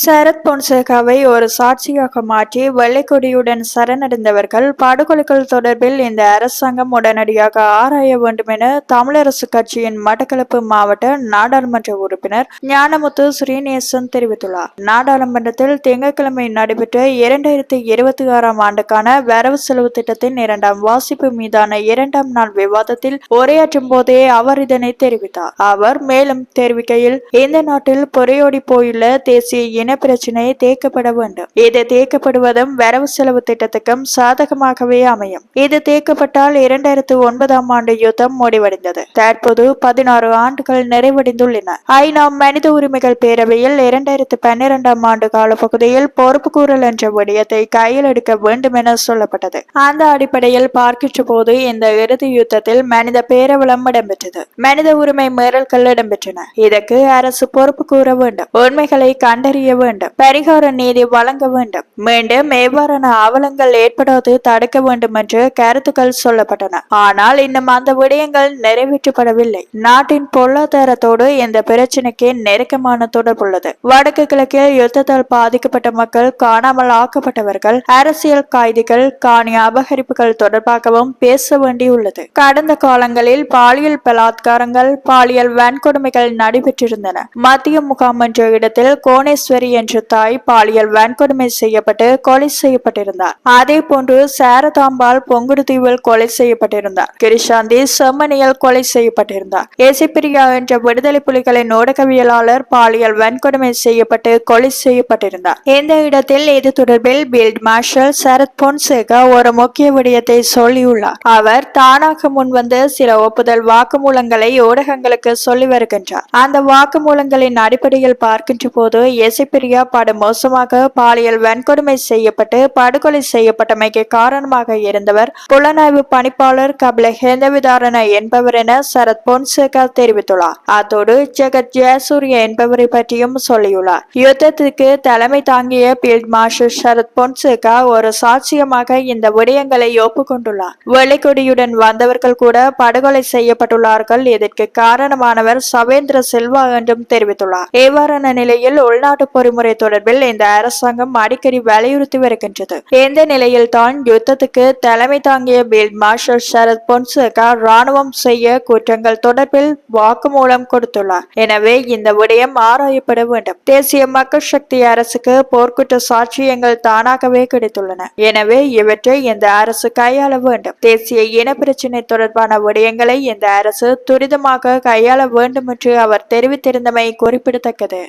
சரத் பொன்சேகாவை ஒரு சாட்சியாக மாற்றி வெள்ளைக்கொடியுடன் சரணடைந்தவர்கள் படுகொலைகள் தொடர்பில் இந்த அரசாங்கம் உடனடியாக ஆராய வேண்டும் என தமிழரசு கட்சியின் மட்டக்களப்பு மாவட்ட நாடாளுமன்ற உறுப்பினர் ஞானமுத்து ஸ்ரீநேசன் தெரிவித்துள்ளார். நாடாளுமன்றத்தில் திங்கட்கிழமை நடைபெற்ற 2026ஆம் ஆண்டுக்கான வரவு செலவு திட்டத்தின் 2ஆம் வாசிப்பு மீதான 2ஆம் நாள் விவாதத்தில் உரையாற்றும் போதே அவர் இதனை தெரிவித்தார். அவர் மேலும் தெரிவிக்கையில், இந்த நாட்டில் புரையோடி போயுள்ள தேசிய இன பிரச்சினை தேக்கப்பட வேண்டும். இது தேக்கப்படுவதும் வரவு செலவு திட்டத்துக்கும் சாதகமாகவே அமையும். இது தேக்கப்பட்டால் 2009ஆம் ஆண்டு யுத்தம் முடிவடைந்தது. தற்போது 16 ஆண்டுகள் நிறைவடைந்துள்ளன. ஐநா மனித உரிமைகள் பேரவையில் 2012ஆம் ஆண்டு காலப்பகுதியில் பொறுப்புக்கூறல் என்ற விடயத்தை கையில் எடுக்க வேண்டும் என சொல்லப்பட்டது. அந்த அடிப்படையில் பார்க்கின்ற போது இந்த இறுதி யுத்தத்தில் மனித பேரவலம் இடம்பெற்றது. மனித உரிமை மீறல்கள் இடம்பெற்றன. இதற்கு அரசு பொறுப்பு கூற வேண்டும். உண்மைகளை கண்டறிய வேண்டும். பரிகார நீதி வழங்க வேண்டும். மீண்டும் எவ்வாறான அவலங்கள் ஏற்படாது தடுக்க வேண்டும் என்று கருத்துக்கள் சொல்லப்பட்டன. ஆனால் இன்னும் அந்த விடயங்கள் நிறைவேற்றப்படவில்லை. நாட்டின் பொருளாதாரத்தோடு இந்த பிரச்சினைக்கு நெருக்கமான தொடர்புள்ளது. வடக்கு கிழக்கில் யுத்தத்தால் பாதிக்கப்பட்ட மக்கள், காணாமல் ஆக்கப்பட்டவர்கள், அரசியல் கைதிகள், காணி அபகரிப்புகள் தொடர்பாகவும் பேச வேண்டியுள்ளது. கடந்த காலங்களில் பாலியல் பலாத்காரங்கள், பாலியல் வன்கொடுமைகள் நடைபெற்றிருந்தன. மத்திய முகாம் என்ற இடத்தில் கோணேஸ்வரி என்ற தாய் பாலியல் வன்கொடுமை செய்யப்பட்டு கொலை செய்யப்பட்டிருந்தார். அதே போன்று சாரதாம்பாள் பொங்குடுதீவில் கொலை செய்யப்பட்டிருந்தார். கிருஷாந்தி செம்மணியில் கொலை செய்யப்பட்டிருந்தார். எசிபிரியா என்ற விடுதலை புலிகளின் ஊடகவியலாளர் பாலியல் வன்கொடுமை செய்யப்பட்டு கொலை செய்யப்பட்டிருந்தார். இந்த இடத்தில் இது தொடர்பில் பீல்ட் மார்ஷல் சரத் பொன்சேகா ஒரு முக்கிய விடயத்தை சொல்லியுள்ளார். அவர் தானாக முன்வந்து சில ஒப்புதல் வாக்குமூலங்களை ஊடகங்களுக்கு சொல்லி வருகின்றார். அந்த வாக்குமூலங்களின் அடிப்படையில் பார்க்கின்ற போது எசிபிரியா படு மோசமாக பாலியல் வன்கொடுமை செய்யப்பட்டு படுகொலை செய்யப்பட்டமைக்கு காரணமாக இருந்தவர் புலனாய்வு பணிப்பாளர் கபில ஹேந்தவிதாரண என்பவர் என சரத் பொன்சேகா தெரிவித்துள்ளார். அத்தோடு ஜெகத் ஜெயசூரிய என்பவரை பற்றியும் சொல்லியுள்ளார். யுத்தத்துக்கு தலைமை தாங்கிய பீல்ட் மார்ஷல் சரத் பொன்சேகா ஒரு சாட்சியமாக இந்த விடயங்களை ஒப்புக்கொண்டுள்ளார். வெள்ளைக்கொடியுடன் வந்தவர்கள் கூட படுகொலை செய்யப்பட்டுள்ளார்கள். இதற்கு காரணமானவர் சவேந்திர சில்வா என்றும் தெரிவித்துள்ளார். இவ்வாறான நிலையில் உள்நாட்டு பொறிமுறை தொடர்பில் இந்த அரசாங்கம் அடிக்கடி வலியுறுத்தி வருகின்றது. இந்த நிலையில் தான் யுத்தத்துக்கு தலைமை தாங்கிய பீல்ட் மார்ஷல் சரத் பொன்சேகா ராணுவம் செய்ய குற்றங்கள் தொடர்பில் வாக்குமூலம் கொடுத்துள்ளார். எனவே இந்த விடயம் ஆராயப்பட வேண்டும். தேசிய மக்கள் சக்தி அரசுக்கு போர்க்குற்ற சாட்சியங்கள் தானாகவே கிடைத்துள்ளன. எனவே இவற்றை இந்த அரசு கையாள வேண்டும். தேசிய இன பிரச்சினை தொடர்பான விடயங்களை இந்த அரசு துரிதமாக கையாள வேண்டும் என்று அவர் தெரிவித்திருந்தமை குறிப்பிடத்தக்கது.